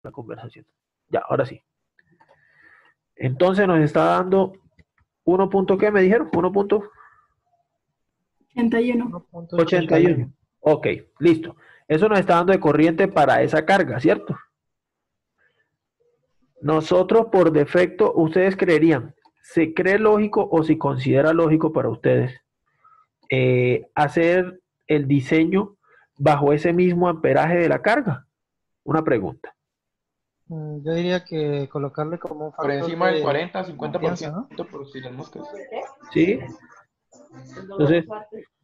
la conversación. Ya, ahora sí. Entonces nos está dando 1 punto, ¿qué me dijeron? 81. 1.81. Ok, listo. Eso nos está dando de corriente para esa carga, ¿cierto? Nosotros por defecto, ustedes creerían, ¿se cree lógico o si considera lógico para ustedes hacer el diseño bajo ese mismo amperaje de la carga? Una pregunta. Yo diría que colocarle como un Por factor encima del de 40, confianza, 50%, ¿no? por si las moscas. ¿Sí? Entonces,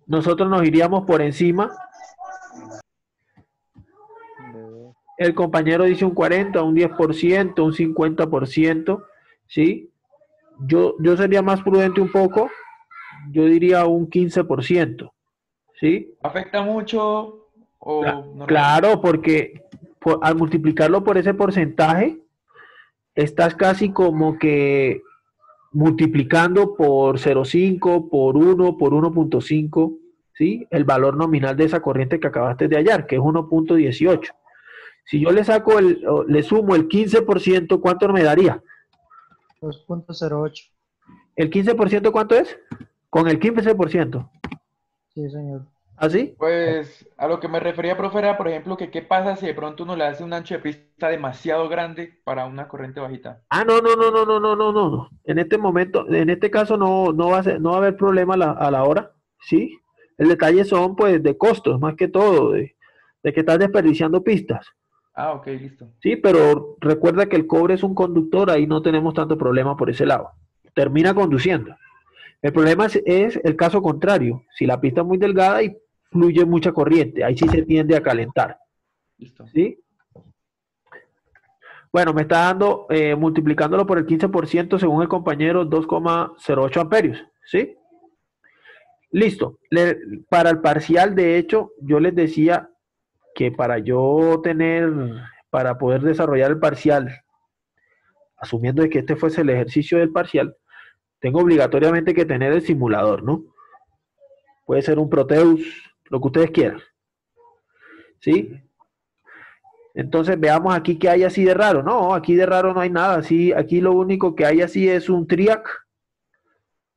nosotros nos iríamos por encima. El compañero dice un 40, un 10%, un 50%, ¿sí? Yo sería más prudente un poco, yo diría un 15%, ¿sí? ¿Afecta mucho o normal? Claro, porque al multiplicarlo por ese porcentaje, estás casi como que multiplicando por 0,5, por 1, por 1.5, ¿sí? El valor nominal de esa corriente que acabaste de hallar, que es 1.18. Si yo le saco le sumo el 15%, ¿cuánto me daría? 2.08. ¿El 15% cuánto es? Con el 15%. Sí, señor. ¿Así? Pues a lo que me refería, profe, era, por ejemplo, que qué pasa si de pronto uno le hace un ancho de pista demasiado grande para una corriente bajita. Ah, no, no, no, no, no, no, no, no, no. En este momento, en este caso no va a ser, no va a haber problema a la hora, ¿sí? El detalle son, pues, de costos, más que todo, de que estás desperdiciando pistas. Ah, ok, listo. Sí, pero recuerda que el cobre es un conductor, ahí no tenemos tanto problema por ese lado. Termina conduciendo. El problema es el caso contrario. Si la pista es muy delgada y fluye mucha corriente, ahí sí se tiende a calentar. Listo. ¿Sí? Bueno, me está dando, multiplicándolo por el 15%, según el compañero, 2,08 amperios. ¿Sí? Listo. Para el parcial, de hecho, yo les decía que para poder desarrollar el parcial, asumiendo de que este fuese el ejercicio del parcial, tengo obligatoriamente que tener el simulador, ¿no? Puede ser un Proteus, lo que ustedes quieran. ¿Sí? Entonces veamos aquí qué hay así de raro. No, aquí de raro no hay nada. Aquí lo único que hay así es un TRIAC,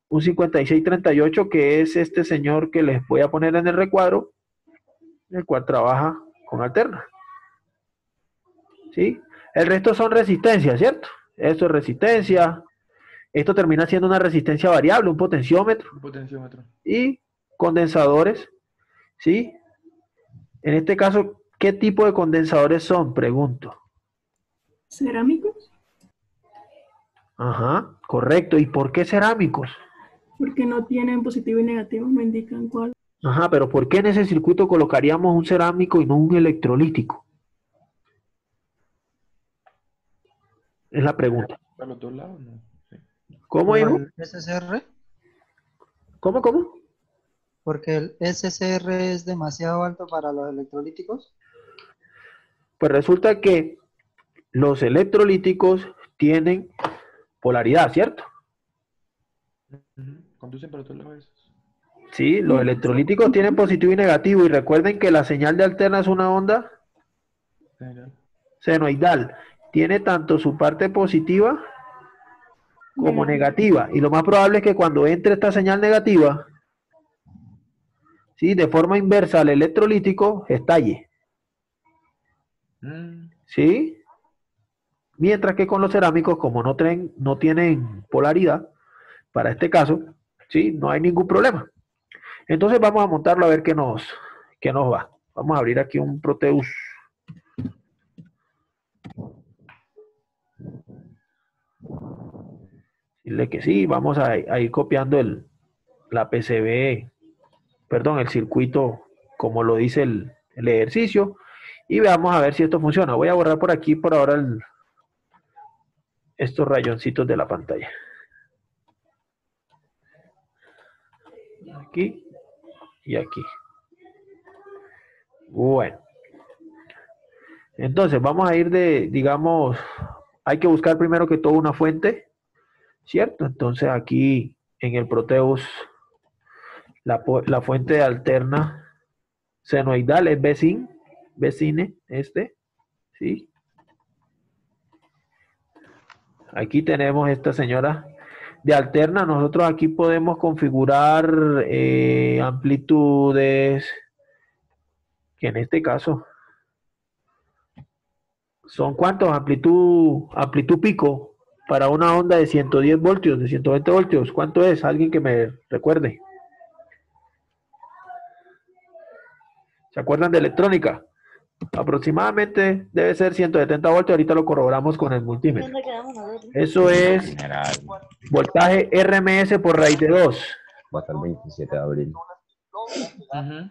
un 5638, que es este señor que les voy a poner en el recuadro, el cual trabaja con alterna. ¿Sí? El resto son resistencias, ¿cierto? Esto es resistencia. Esto termina siendo una resistencia variable, un potenciómetro. Un potenciómetro. Y condensadores, ¿sí? En este caso, ¿qué tipo de condensadores son? Pregunto. ¿Cerámicos? Ajá, correcto. ¿Y por qué cerámicos? Porque no tienen positivo y negativo, me indican cuál. Ajá, pero ¿por qué en ese circuito colocaríamos un cerámico y no un electrolítico? Es la pregunta. ¿Para los dos lados? No. Sí. ¿Cómo, Como hijo? el SCR, ¿Cómo? porque el SCR es demasiado alto para los electrolíticos. Pues resulta que los electrolíticos tienen polaridad, ¿cierto? Conducen para todos lados. Sí, los electrolíticos tienen positivo y negativo, y recuerden que la señal de alterna es una onda senoidal. Tiene tanto su parte positiva como negativa, y lo más probable es que cuando entre esta señal negativa, ¿sí?, de forma inversa al electrolítico, estalle. ¿Sí? Mientras que con los cerámicos, como no tienen polaridad, para este caso, ¿sí?, no hay ningún problema. Entonces vamos a montarlo a ver qué nos va. Vamos a abrir aquí un Proteus. Dile que sí, vamos a ir copiando la PCB, perdón, el circuito, como lo dice el ejercicio, y veamos a ver si esto funciona. Voy a borrar por aquí por ahora estos rayoncitos de la pantalla. Aquí y aquí. Bueno. Entonces, vamos a ir digamos, hay que buscar primero que todo una fuente, ¿cierto? Entonces aquí en el Proteus, la fuente alterna senoidal es Vecine, ¿sí? Aquí tenemos esta señora de alterna. Nosotros aquí podemos configurar amplitudes, que en este caso son ¿cuántos? Amplitud pico para una onda de 110 voltios, de 120 voltios. ¿Cuánto es? Alguien que me recuerde. ¿Se acuerdan de electrónica? Aproximadamente debe ser 170 voltios. Ahorita lo corroboramos con el multímetro. Eso es General, voltaje RMS por raíz de 2. va hasta el 27 de abril. Ujú,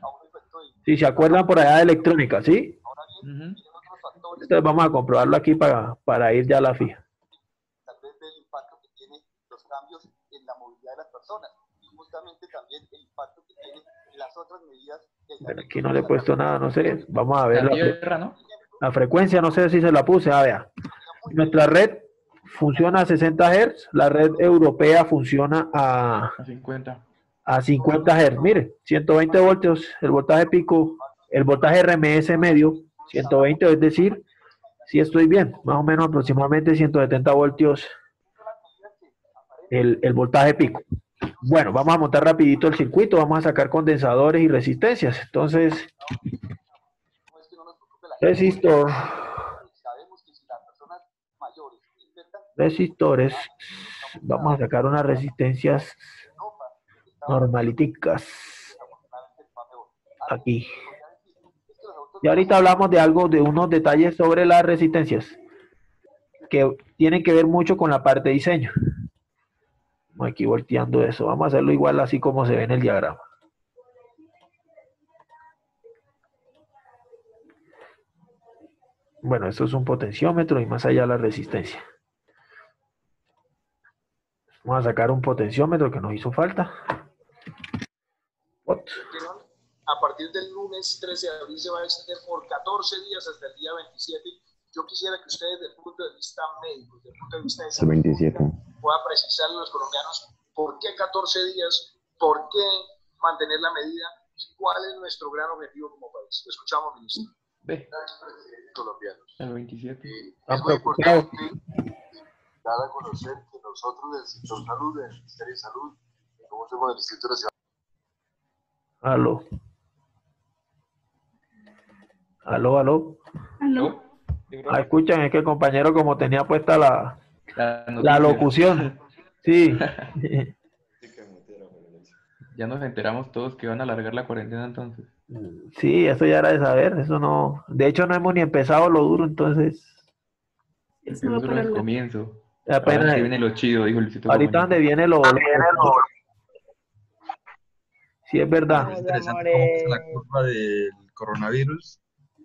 Si se acuerdan por allá de electrónica, ¿sí? ujú. Entonces vamos a comprobarlo aquí para ir ya a la fija. tal vez del impacto que tiene los cambios en la movilidad de las personas y justamente también el impacto que tienen las otras medidas. Bueno, aquí no le he puesto nada, no sé. Vamos a ver La la tierra, ¿no? frecuencia, no sé si se la puse. Vea. Nuestra red funciona a 60 Hz, la red europea funciona A 50. a 50 Hz. Mire, 120 voltios, el voltaje pico, el voltaje RMS medio, 120, es decir, si estoy bien, más o menos aproximadamente 170 voltios el voltaje pico. Bueno, vamos a montar rapidito el circuito, vamos a sacar condensadores y resistencias. Entonces, resistor, Sabemos que si las personas mayores intentan resistores, vamos a sacar unas resistencias normaliticas aquí. Y ahorita hablamos de algo, de unos detalles sobre las resistencias que tienen que ver mucho con la parte de diseño. Vamos aquí volteando eso, vamos a hacerlo igual así como se ve en el diagrama. Bueno, esto es un potenciómetro y más allá la resistencia. Vamos a sacar un potenciómetro que nos hizo falta. What? a partir del lunes 13 de abril se va a extender por 14 días hasta el día 27. Yo quisiera que ustedes, desde el punto de vista médico, desde el punto de vista de El salud, 27. puedan precisarle a los colombianos por qué 14 días, por qué mantener la medida y cuál es nuestro gran objetivo como país. Lo escuchamos, ministro. Ve, Colombianos. el 27. Es muy importante dar a conocer que nosotros del sector salud, del Ministerio de Salud, como somos del Instituto Nacional. Aló. Aló, aló. ¿Aló? Ah, escuchan, es que el compañero como tenía puesta la noticia. locución. Sí. Ya nos enteramos todos que van a alargar la cuarentena entonces. Sí, eso ya era de saber, eso no. De hecho, no hemos ni empezado lo duro, entonces. Eso va Eso para es el la... comienzo. Apenas, Ahora sí viene lo chido, dijo Luisito ahorita Comunica. donde viene lo. Sí, es verdad. Es interesante cómo es la curva del coronavirus.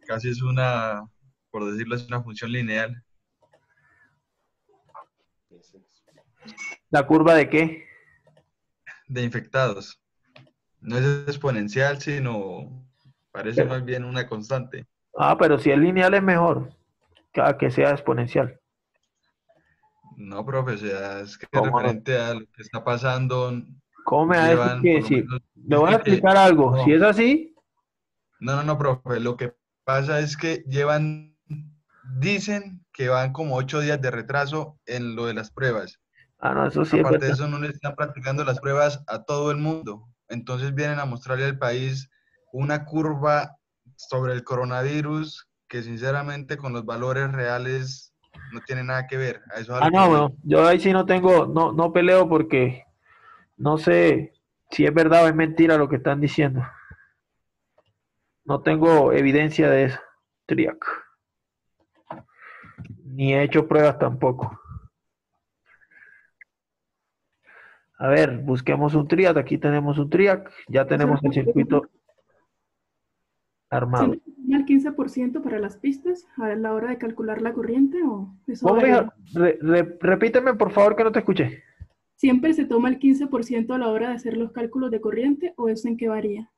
Casi es una, por decirlo, es una función lineal. ¿La curva de qué? De infectados. No es exponencial, sino parece más bien una constante. Ah, pero si es lineal es mejor que sea exponencial. No, profe, o sea, es que ¿Cómo no? referente a lo que está pasando, ¿Cómo me va a decir llevan que por lo sí? menos... Me voy a es que- explicar algo. no. Si es así, No, profe, lo que pasa es que dicen que van como 8 días de retraso en lo de las pruebas. no, eso sí es Aparte de verdad. eso, no le están practicando las pruebas a todo el mundo. Entonces vienen a mostrarle al país una curva sobre el coronavirus que sinceramente con los valores reales no tiene nada que ver. A eso es a lo que No, voy. no, yo ahí sí no tengo, no peleo porque no sé si es verdad o es mentira lo que están diciendo. No tengo evidencia de eso, Triac. Ni he hecho pruebas tampoco. A ver, busquemos un triac. Aquí tenemos un triac. Ya tenemos el circuito armado. ¿Siempre se toma el 15% para las pistas a la hora de calcular la corriente o eso ¿Cómo, varía? mija? Repíteme, por favor, que no te escuché. ¿Siempre se toma el 15% a la hora de hacer los cálculos de corriente o eso en qué varía?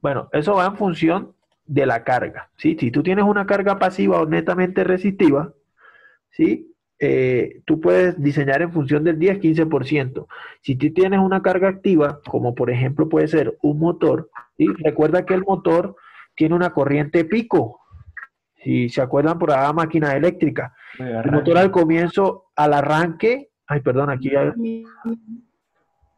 Bueno, eso va en función de la carga, ¿sí? Si tú tienes una carga pasiva o netamente resistiva, ¿sí? Tú puedes diseñar en función del 10-15%. Si tú tienes una carga activa, como por ejemplo puede ser un motor, ¿sí? Recuerda que el motor tiene una corriente pico, Si se acuerdan por la máquina eléctrica. De El motor arranque. al comienzo, al arranque, ay, perdón, aquí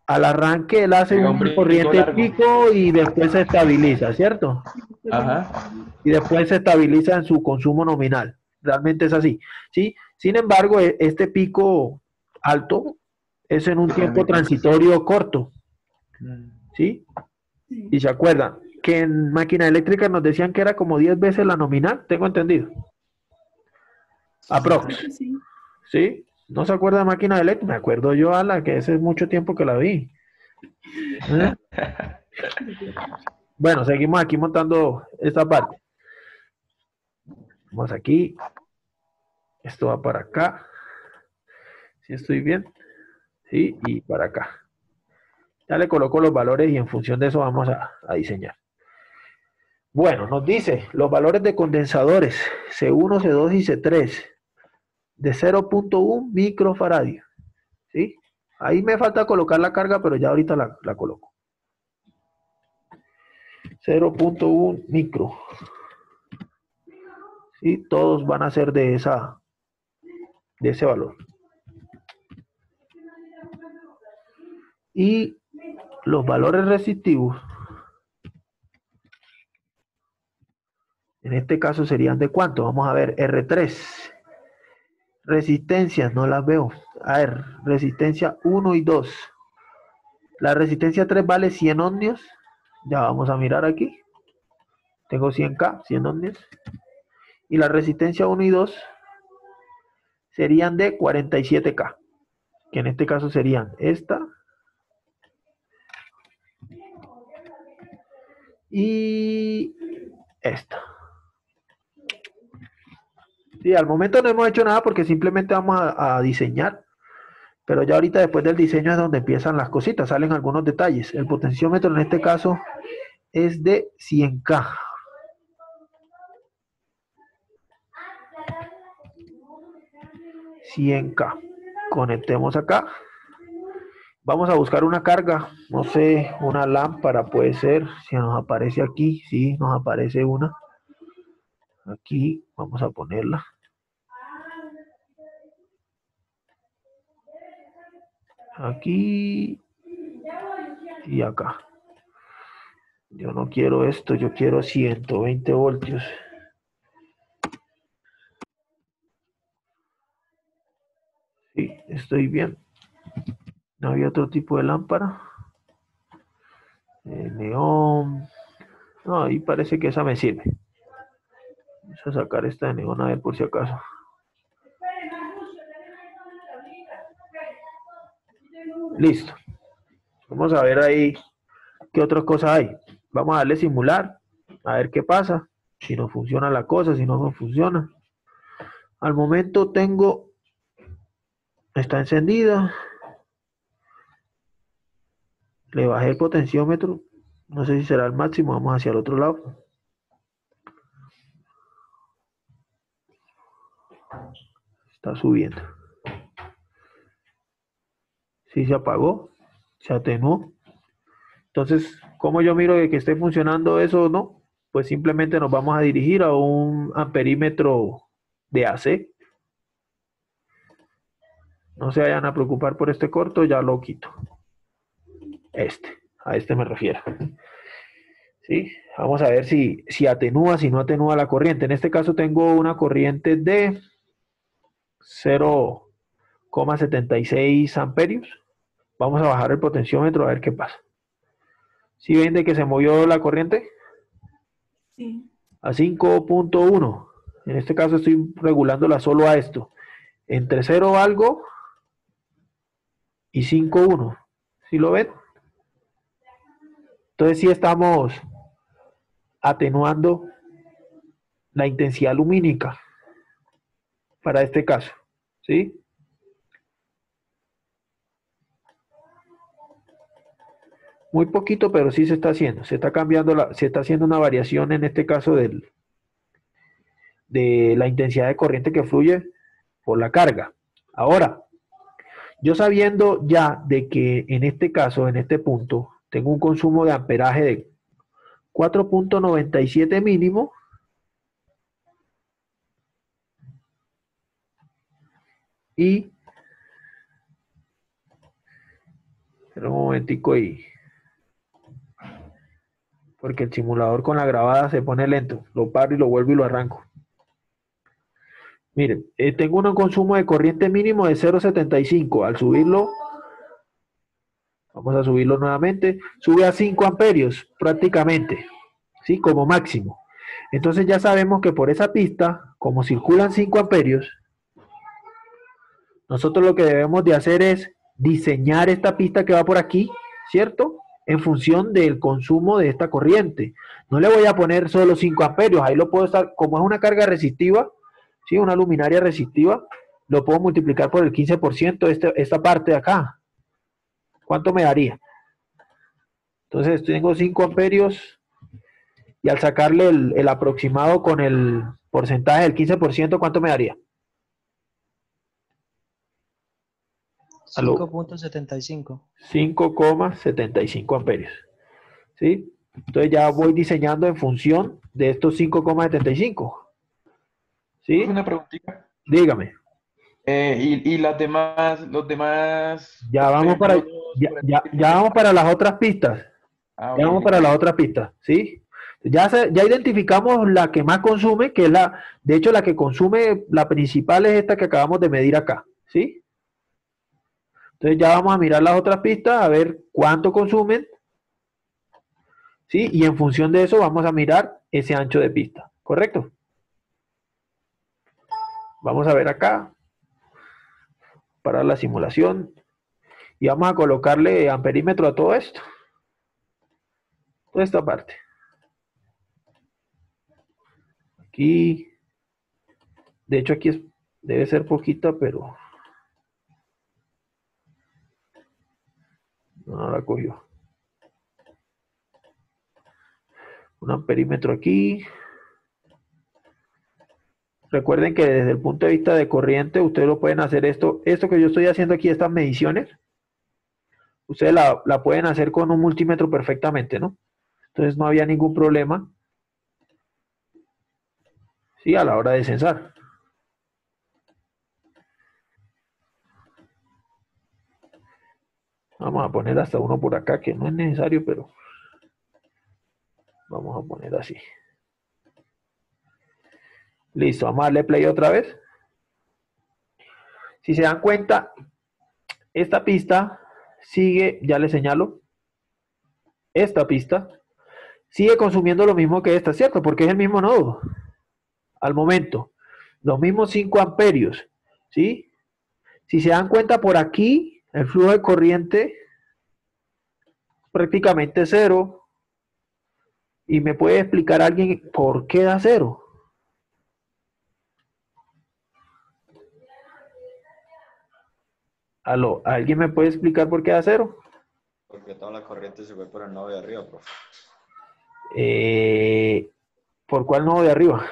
al arranque él hace Pega un una brinco corriente largo. pico y después se estabiliza, ¿cierto? Ajá. Y después se estabiliza en su consumo nominal. Realmente es así, ¿sí? Sin embargo, este pico alto es en un tiempo transitorio corto, ¿sí? Y se acuerdan que en máquina eléctrica nos decían que era como 10 veces la nominal, tengo entendido. Aprox, Sí. ¿sí? ¿No se acuerda de máquina eléctrica? Me acuerdo yo, a la que ese es mucho tiempo que la vi. ¿Eh? Bueno, seguimos aquí montando esta parte. Vamos aquí. Esto va para acá. ¿Sí estoy bien? Sí, y para acá. Ya le coloco los valores y en función de eso vamos a diseñar. Bueno, nos dice los valores de condensadores C1, C2 y C3 de 0.1 microfaradio. ¿Sí? Ahí me falta colocar la carga, pero ya ahorita la coloco. 0.1 micro. ¿Sí? Todos van a ser de ese valor. Y los valores resistivos, en este caso serían de cuánto. Vamos a ver, R3. Resistencias, no las veo. A ver, resistencia 1 y 2. La resistencia 3 vale 100 ohmios. Ya vamos a mirar aquí. Tengo 100K, 100 ohmios. Y la resistencia 1 y 2 serían de 47K. Que en este caso serían esta. Y esta. Sí, al momento no hemos hecho nada porque simplemente vamos a diseñar. Pero ya ahorita después del diseño es donde empiezan las cositas, salen algunos detalles. El potenciómetro en este caso es de 100K. Conectemos acá. Vamos a buscar una carga, no sé, una lámpara puede ser, si nos aparece aquí, sí, nos aparece una. Aquí vamos a ponerla. Aquí y acá. Yo no quiero esto, yo quiero 120 voltios. Sí, estoy bien. No había otro tipo de lámpara. Neón. No, ahí parece que esa me sirve. Vamos a sacar esta de neón a ver por si acaso. Listo. Vamos a ver ahí qué otras cosas hay. Vamos a darle simular, a ver qué pasa. Si no funciona la cosa, si no funciona. Al momento tengo, está encendida. Le bajé el potenciómetro. No sé si será el máximo. Vamos hacia el otro lado. Está subiendo. Sí se apagó. Se atenuó. Entonces, ¿cómo yo miro de que esté funcionando eso o no? Pues simplemente nos vamos a dirigir a un amperímetro de AC. No se vayan a preocupar por este corto, ya lo quito. A este me refiero. ¿Sí? Vamos a ver si atenúa, si no atenúa la corriente. En este caso tengo una corriente de 0,76 amperios. Vamos a bajar el potenciómetro a ver qué pasa. ¿Sí ven de que se movió la corriente? Sí. A 5.1. En este caso estoy regulándola solo a esto. Entre 0 algo y 5.1. ¿Sí lo ven? Entonces sí estamos atenuando la intensidad lumínica para este caso. ¿Sí? Muy poquito, pero sí se está haciendo. Se está cambiando, se está haciendo una variación en este caso de la intensidad de corriente que fluye por la carga. Ahora, yo sabiendo ya de que en este caso, en este punto, tengo un consumo de amperaje de 4.97 mínimo, y... Espera un momentico ahí. Porque el simulador con la grabada se pone lento. Lo paro y lo vuelvo y lo arranco. Miren, tengo un consumo de corriente mínimo de 0,75. Al subirlo, vamos a subirlo nuevamente, sube a 5 amperios prácticamente, ¿sí? Como máximo. Entonces ya sabemos que por esa pista, como circulan 5 amperios, nosotros lo que debemos de hacer es diseñar esta pista que va por aquí, ¿cierto? En función del consumo de esta corriente. No le voy a poner solo 5 amperios, ahí lo puedo estar, como es una carga resistiva, ¿sí? Una luminaria resistiva, lo puedo multiplicar por el 15% esta parte de acá. ¿Cuánto me daría? Entonces tengo 5 amperios y al sacarle el aproximado con el porcentaje del 15%, ¿cuánto me daría? 5.75. 5,75 amperios. ¿Sí? Entonces ya voy diseñando en función de estos 5,75. ¿Sí? Una preguntita. Dígame. Y los demás. Ya vamos por para, ejemplo, ya vamos para las otras pistas. Ah, Ya ok, vamos para las otras pistas, ¿sí? Ya identificamos la que más consume, que es de hecho la que consume, la principal es esta que acabamos de medir acá, ¿sí? Entonces ya vamos a mirar las otras pistas, a ver cuánto consumen, ¿sí? Y en función de eso vamos a mirar ese ancho de pista, ¿correcto? Vamos a ver acá, para la simulación, y vamos a colocarle amperímetro a todo esto. Toda esta parte. Aquí, de hecho aquí debe ser poquita, pero no la cogió. Un amperímetro aquí. Recuerden que desde el punto de vista de corriente, ustedes lo pueden hacer esto que yo estoy haciendo aquí, estas mediciones, ustedes la pueden hacer con un multímetro perfectamente, ¿no? Entonces no había ningún problema, ¿sí? A la hora de censar. Vamos a poner hasta uno por acá, que no es necesario, pero vamos a poner así. Listo, vamos a darle play otra vez. Si se dan cuenta, esta pista sigue, ya les señalo, esta pista sigue consumiendo lo mismo que esta, ¿cierto? Porque es el mismo nodo. Al momento, los mismos 5 amperios, ¿sí? Si se dan cuenta por aquí, el flujo de corriente prácticamente cero. ¿Y me puede explicar alguien por qué da cero? ¿Aló? ¿Alguien me puede explicar por qué da cero? Porque toda la corriente se fue por el nodo de arriba, profe. ¿Por cuál nodo de arriba?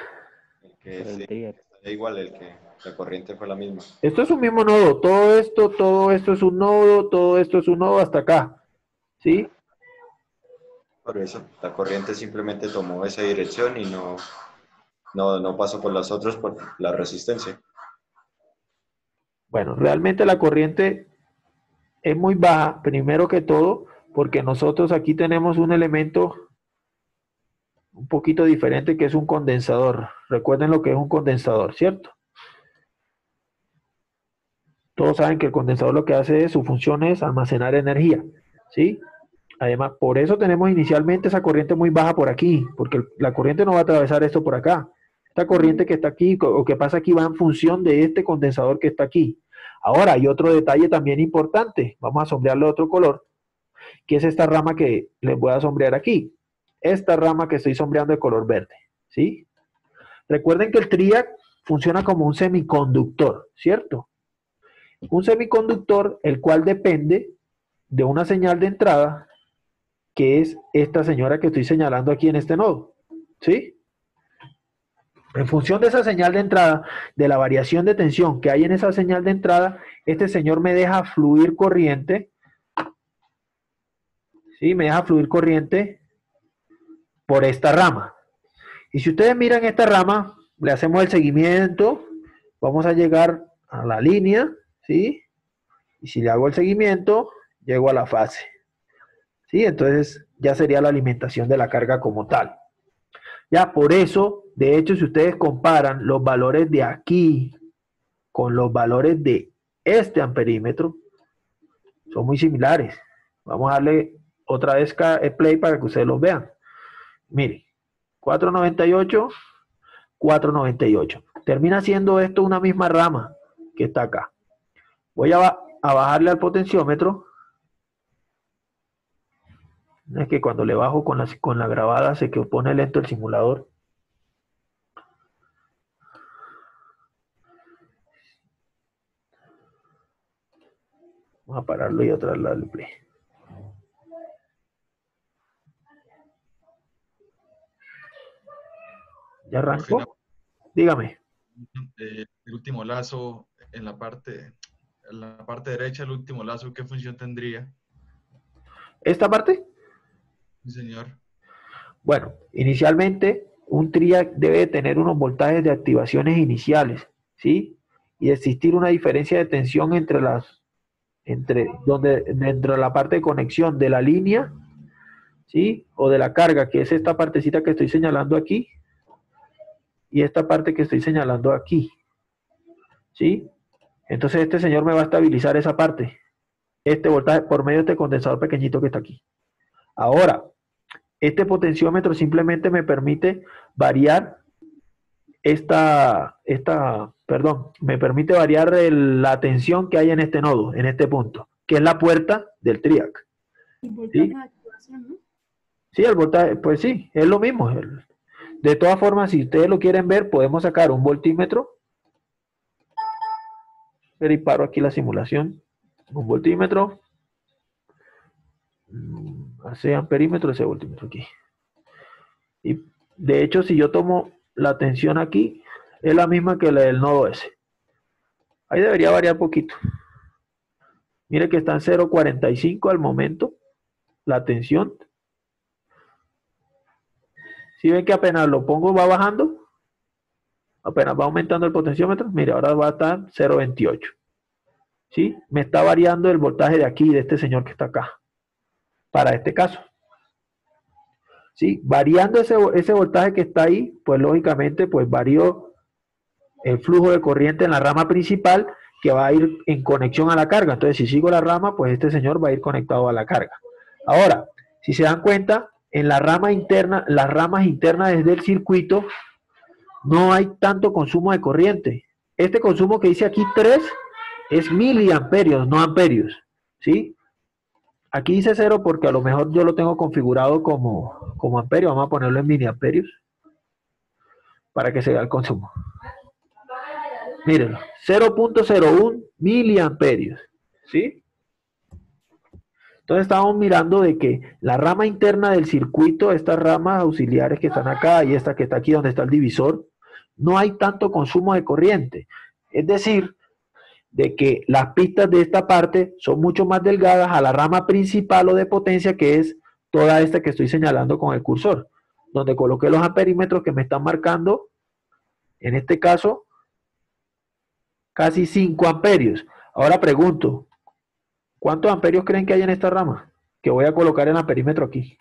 El que sí, está igual, la corriente fue la misma. Esto es un mismo nodo. Todo esto es un nodo, todo esto es un nodo hasta acá. ¿Sí? Por eso, la corriente simplemente tomó esa dirección y no pasó por las otras por la resistencia. Bueno, realmente la corriente es muy baja, primero que todo, porque nosotros aquí tenemos un elemento un poquito diferente que es un condensador. Recuerden lo que es un condensador, ¿cierto? Todos saben que el condensador lo que hace es, su función es almacenar energía, ¿sí? Además, por eso tenemos inicialmente esa corriente muy baja por aquí, porque la corriente no va a atravesar esto por acá. Esta corriente que está aquí o que pasa aquí va en función de este condensador que está aquí. Ahora, hay otro detalle también importante. Vamos a sombrearle otro color, que es esta rama que les voy a sombrear aquí. Esta rama que estoy sombreando de color verde, ¿sí? Recuerden que el TRIAC funciona como un semiconductor, ¿cierto? Un semiconductor, el cual depende de una señal de entrada, que es esta señora que estoy señalando aquí en este nodo, ¿sí? En función de esa señal de entrada, de la variación de tensión que hay en esa señal de entrada, este señor me deja fluir corriente, ¿sí? Me deja fluir corriente por esta rama. Y si ustedes miran esta rama, le hacemos el seguimiento, vamos a llegar a la línea, ¿sí? Y si le hago el seguimiento, llego a la fase, ¿sí? Entonces ya sería la alimentación de la carga como tal. Ya por eso, de hecho, si ustedes comparan los valores de aquí con los valores de este amperímetro, son muy similares. Vamos a darle otra vez play para que ustedes los vean. Mire, 498, 498. Termina siendo esto una misma rama que está acá. Voy a bajarle al potenciómetro. Es que cuando le bajo con la grabada se que pone lento el simulador. Vamos a pararlo y otra vez darle play. ¿Ya arrancó? Dígame. El último lazo en la parte derecha, el último lazo, ¿qué función tendría? ¿Esta parte? Sí, señor. Bueno, inicialmente un TRIAC debe tener unos voltajes de activaciones iniciales, ¿sí? Y existir una diferencia de tensión entre dentro de la parte de conexión de la línea, ¿sí? O de la carga, que es esta partecita que estoy señalando aquí, y esta parte que estoy señalando aquí, ¿sí? Entonces este señor me va a estabilizar esa parte, este voltaje por medio de este condensador pequeñito que está aquí. Ahora, este potenciómetro simplemente me permite variar me permite variar la tensión que hay en este nodo, en este punto, que es la puerta del TRIAC. El voltaje de activación, ¿no? Sí, el voltaje, pues sí, es lo mismo. De todas formas, si ustedes lo quieren ver, podemos sacar un voltímetro. Y paro aquí la simulación. Un voltímetro. Hace amperímetro, ese voltímetro aquí. Y de hecho, si yo tomo la tensión aquí, es la misma que la del nodo S. Ahí debería variar poquito. Mire que está en 0.45 al momento, la tensión. Si ven que apenas lo pongo va bajando, apenas va aumentando el potenciómetro, mire, ahora va a estar 0.28. ¿Sí? Me está variando el voltaje de aquí, de este señor que está acá, para este caso. ¿Sí? Variando ese voltaje que está ahí, pues lógicamente pues varió el flujo de corriente en la rama principal que va a ir en conexión a la carga. Entonces si sigo la rama, pues este señor va a ir conectado a la carga. Ahora, si se dan cuenta, en la rama interna, las ramas internas desde el circuito, no hay tanto consumo de corriente. Este consumo que dice aquí 3 es miliamperios, no amperios, ¿sí? Aquí dice 0 porque a lo mejor yo lo tengo configurado como amperio. Vamos a ponerlo en miliamperios para que se vea el consumo. Mírenlo, 0.01 miliamperios, ¿sí? Entonces estamos mirando de que la rama interna del circuito, estas ramas auxiliares que están acá y esta que está aquí donde está el divisor, no hay tanto consumo de corriente. Es decir, de que las pistas de esta parte son mucho más delgadas a la rama principal o de potencia, que es toda esta que estoy señalando con el cursor, donde coloqué los amperímetros que me están marcando, en este caso, casi 5 amperios. Ahora pregunto, ¿cuántos amperios creen que hay en esta rama? Que voy a colocar el amperímetro aquí.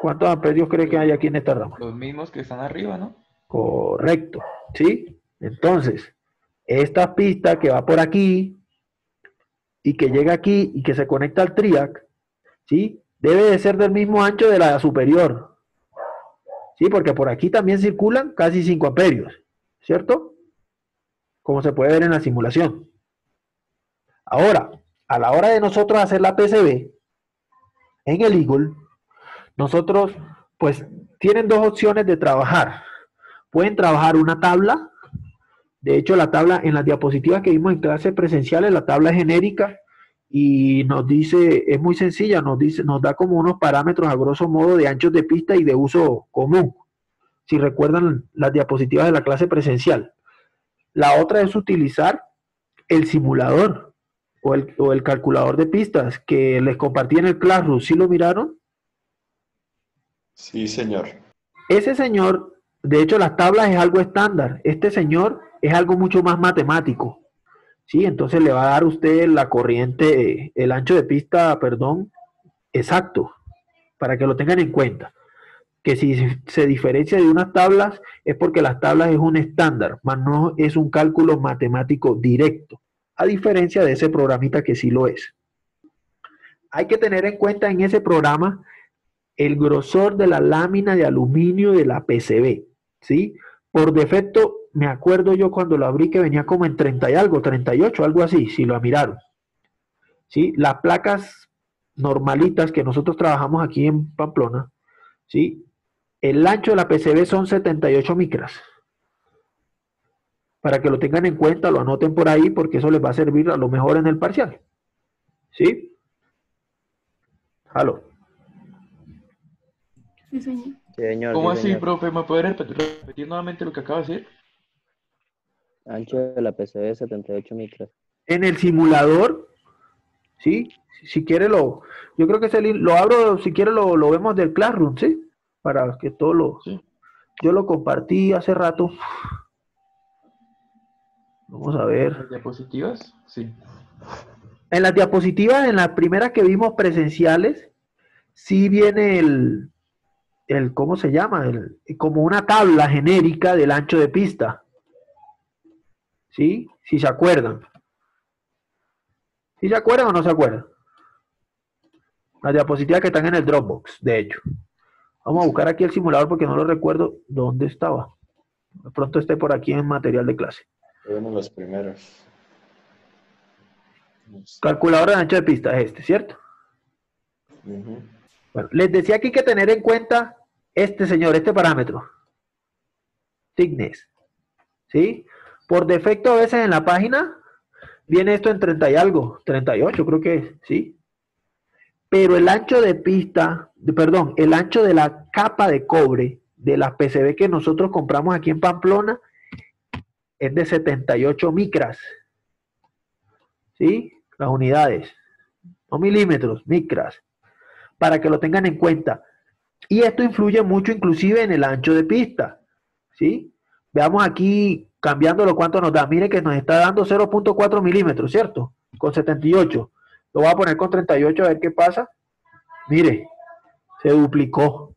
¿Cuántos amperios creen que hay aquí en esta rama? Los mismos que están arriba, ¿no? Correcto, ¿sí? Entonces, esta pista que va por aquí y que llega aquí y que se conecta al TRIAC, ¿sí? Debe de ser del mismo ancho de la superior, ¿sí? Porque por aquí también circulan casi 5 amperios, ¿cierto? Como se puede ver en la simulación. Ahora, a la hora de nosotros hacer la PCB, en el Eagle, nosotros, pues, tienen dos opciones de trabajar. Pueden trabajar una tabla. De hecho, la tabla en las diapositivas que vimos en clases presenciales, la tabla es genérica y nos dice, es muy sencilla, nos da como unos parámetros a grosso modo de anchos de pista y de uso común, si recuerdan las diapositivas de la clase presencial. La otra es utilizar el simulador o el calculador de pistas que les compartí en el Classroom. ¿Sí lo miraron? Sí, señor. Ese señor, de hecho, las tablas es algo estándar. Este señor es algo mucho más matemático. ¿Sí? Entonces le va a dar a usted la corriente, el ancho de pista, perdón, exacto, para que lo tengan en cuenta. Que si se diferencia de unas tablas es porque las tablas es un estándar, más no es un cálculo matemático directo, a diferencia de ese programita que sí lo es. Hay que tener en cuenta en ese programa el grosor de la lámina de aluminio de la PCB, ¿sí? Por defecto, me acuerdo yo cuando lo abrí que venía como en 30 y algo, 38, algo así, si lo miraron. ¿Sí? Las placas normalitas que nosotros trabajamos aquí en Pamplona, ¿sí? El ancho de la PCB son 78 micras. Para que lo tengan en cuenta, lo anoten por ahí, porque eso les va a servir a lo mejor en el parcial. ¿Sí? ¿Aló? Sí, señor. Señor, ¿Cómo sí, así, señor. profe? ¿Me puede repetir nuevamente lo que acaba de decir? Ancho de la PCB 78 micras. En el simulador, ¿sí? Si quiere yo creo que lo abro, si quiere lo vemos del Classroom, ¿sí? Para que todo Sí. yo lo compartí hace rato. Vamos a ver. ¿Las diapositivas? Sí. En las diapositivas, en las primeras que vimos presenciales, sí viene ¿cómo se llama? Como una tabla genérica del ancho de pista. ¿Sí? Si se acuerdan. ¿Sí se acuerdan o no se acuerdan? Las diapositivas que están en el Dropbox, de hecho. Vamos a buscar aquí el simulador porque no lo recuerdo dónde estaba. De pronto esté por aquí en material de clase. Fueron los primeros. Calculador de ancho de pista es este, ¿cierto? Ujú. Bueno, les decía que hay que tener en cuenta este parámetro. Thickness. ¿Sí? Por defecto a veces en la página viene esto en 30 y algo, 38 creo que es, ¿sí? Pero el ancho de pista, perdón, el ancho de la capa de cobre de las PCB que nosotros compramos aquí en Pamplona es de 78 micras. ¿Sí? Las unidades. No milímetros, micras. Para que lo tengan en cuenta. Y esto influye mucho inclusive en el ancho de pista. ¿Sí? Veamos aquí, cambiándolo, cuánto nos da. Mire que nos está dando 0.4 milímetros, ¿cierto? Con 78. Lo voy a poner con 38 a ver qué pasa. Mire, se duplicó.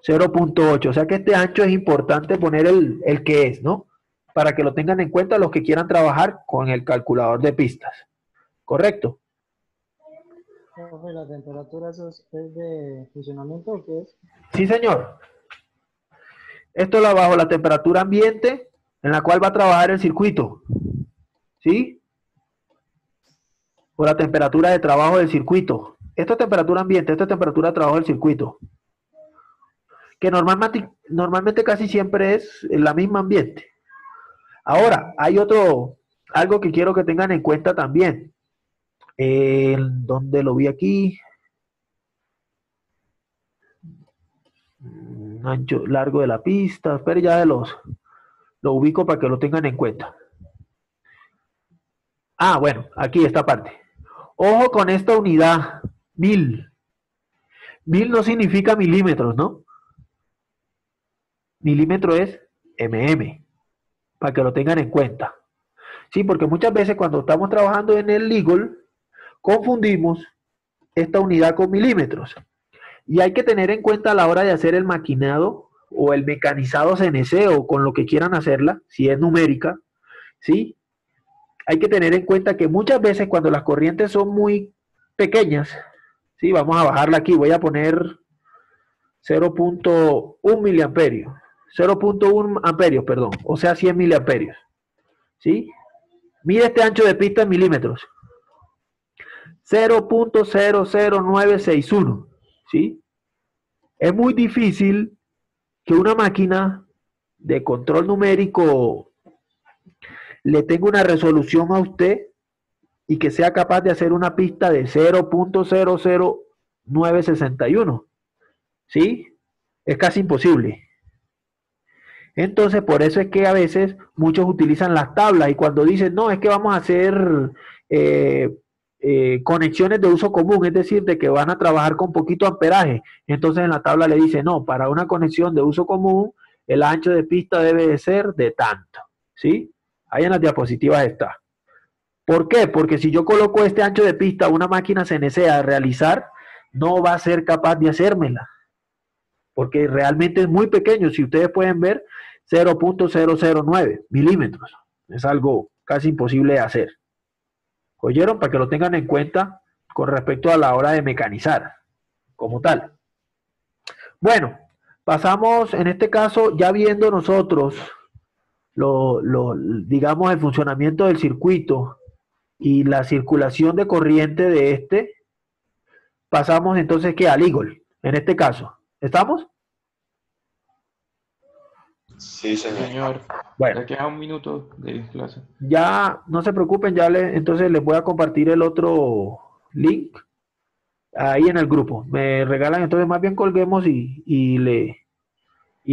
0.8. O sea que este ancho es importante poner el que es, ¿no? Para que lo tengan en cuenta los que quieran trabajar con el calculador de pistas. ¿Correcto? Profe, ¿la temperatura es de funcionamiento o qué es? Sí, señor. Esto es bajo la temperatura ambiente en la cual va a trabajar el circuito. ¿Sí? O la temperatura de trabajo del circuito. Esta es temperatura ambiente, esta es temperatura de trabajo del circuito. Que normalmente casi siempre es en la misma ambiente. Ahora, hay algo que quiero que tengan en cuenta también. ¿Dónde lo vi aquí? Ancho largo de la pista. Espere, ya lo ubico para que lo tengan en cuenta. Ah, bueno, aquí esta parte. Ojo con esta unidad, 1000. 1000 no significa milímetros, ¿no? Milímetro es mm, para que lo tengan en cuenta. Sí, porque muchas veces cuando estamos trabajando en el legal, confundimos esta unidad con milímetros. Y hay que tener en cuenta a la hora de hacer el maquinado o el mecanizado CNC o con lo que quieran hacerla, si es numérica, ¿sí? Hay que tener en cuenta que muchas veces cuando las corrientes son muy pequeñas, ¿sí? Vamos a bajarla aquí, voy a poner 0.1 miliamperios, 0.1 amperios, perdón, o sea 100 miliamperios, ¿sí? Mide este ancho de pista en milímetros, 0.00961, ¿sí? Es muy difícil que una máquina de control numérico le tenga una resolución a usted y que sea capaz de hacer una pista de 0.00961, ¿sí? Es casi imposible. Entonces, por eso es que a veces muchos utilizan las tablas y cuando dicen, no, es que vamos a hacer conexiones de uso común, es decir, de que van a trabajar con poquito amperaje. Entonces en la tabla le dice, no, para una conexión de uso común, el ancho de pista debe de ser de tanto, ¿sí? Ahí en las diapositivas está. ¿Por qué? Porque si yo coloco este ancho de pista a una máquina CNC a realizar, no va a ser capaz de hacérmela, porque realmente es muy pequeño. Si ustedes pueden ver, 0.009 milímetros. Es algo casi imposible de hacer. ¿Oyeron? Para que lo tengan en cuenta con respecto a la hora de mecanizar, como tal. Bueno, pasamos en este caso, ya viendo nosotros, digamos, el funcionamiento del circuito y la circulación de corriente de este, pasamos entonces, ¿qué? Al Eagle, en este caso. ¿Estamos? Sí, señor. Señor, Bueno. ya queda un minuto de clase. Ya, no se preocupen, entonces les voy a compartir el otro link ahí en el grupo. Me regalan, entonces más bien colguemos y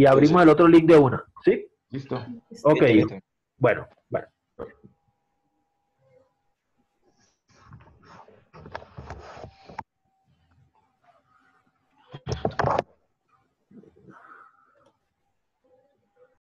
abrimos el otro link de una, ¿sí? Listo. Ok, Listo. bueno.